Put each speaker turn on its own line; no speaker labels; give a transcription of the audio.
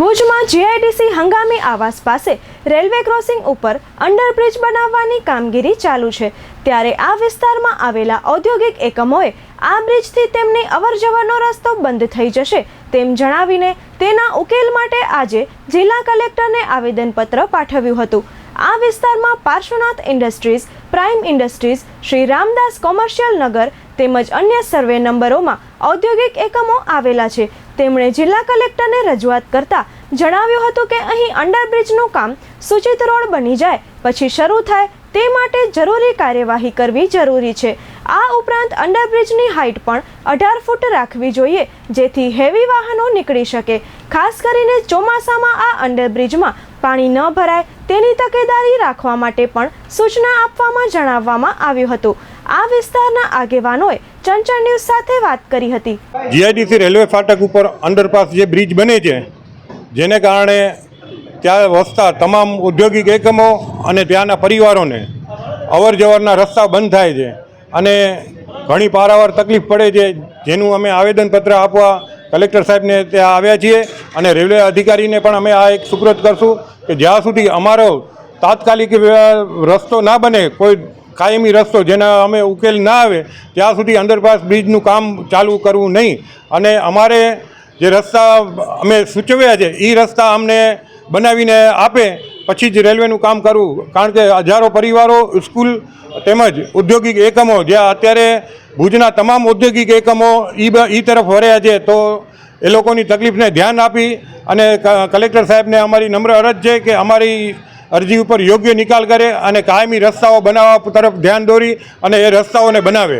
ભુજમાં જીઆઈડીસી હંગામી આવાસ પાસે રેલવે ક્રોસિંગ ઉપર અંડરબ્રિજ બનાવવાની કામગીરી ચાલુ છે, ત્યારે આ વિસ્તારમાં આવેલા ઔદ્યોગિક એકમોએ આ બ્રિજથી તેમની અવરજવરનો રસ્તો બંધ થઈ જશે તેમ જણાવીને તેના ઉકેલ માટે આજે જિલ્લા કલેક્ટરને આવેદનપત્ર પાઠવ્યું હતું। આ વિસ્તારમાં Parshvanath industries, prime industries, Shri Ramdas commercial નગર તેમજ અન્ય સર્વે નંબરોમાં ઔદ્યોગિક એકમો આવેલા છે। તેમણે જિલ્લા કલેક્ટરને રજૂઆત કરતા જણાવ્યું હતું કે અહીં અંડરબ્રિજનું કામ સૂચિત રોડ બની જાય પછી શરૂ થાય તે માટે જરૂરી કાર્યવાહી કરવી જરૂરી છે। આ ઉપરાંત અંડરબ્રિજની હાઇટ પણ 18 ફૂટ રાખવી જોઈએ જેથી હેવી વાહનો નીકળી શકે। ખાસ કરીને ચોમાસામાં આ અંડરબ્રિજમાં પાણી ન ભરાય તેની તકેદારી રાખવા માટે પણ સૂચના આપવામાં જણાવવામાં આવ્યું હતું। આ વિસ્તારના આગેવાનોએ ચંચળ ન્યૂઝ સાથે વાત કરી હતી।
જીઆઈડીસી રેલવે ફાટક ઉપર અંડરપાસ જે બ્રિજ બને છે, જેને કારણે ત્યાં વસતા તમામ ઔદ્યોગિક એકમો અને ત્યાંના પરિવારોને અવર જવરના રસ્તા બંધ થાય છે અને ઘણી પારાવાર તકલીફ પડે છે, જેનું અમે આવેદનપત્ર આપવા કલેક્ટર સાહેબને ત્યાં આવ્યા છીએ અને રેલવે અધિકારીને પણ અમે આ એક સુપ્રત કરશું કે જ્યાં સુધી અમારો તાત્કાલિક રસ્તો ના બને, કોઈ કાયમી રસ્તો જેના અમે ઉકેલ ના આવે ત્યાં સુધી અંડરપાસ બ્રિજનું કામ ચાલુ કરવું નહીં અને અમારે જે રસ્તા અમે સૂચવ્યા છે એ રસ્તા અમને બનાવીને આપે પછી જ રેલવેનું કામ કરવું, કારણ કે હજારો પરિવારો, સ્કૂલ તેમજ ઔદ્યોગિક એકમો જ્યાં અત્યારે ભુજના તમામ ઔદ્યોગિક એકમો એ તરફ વળ્યા છે, તો એ લોકોની તકલીફને ધ્યાન આપી અને કલેક્ટર સાહેબને અમારી નમ્ર અરજ છે કે અમારી અરજી ઉપર યોગ્ય નિકાલ કરે અને કાયમી રસ્તાઓ બનાવવા તરફ ધ્યાન દોરી અને એ રસ્તાઓને બનાવે।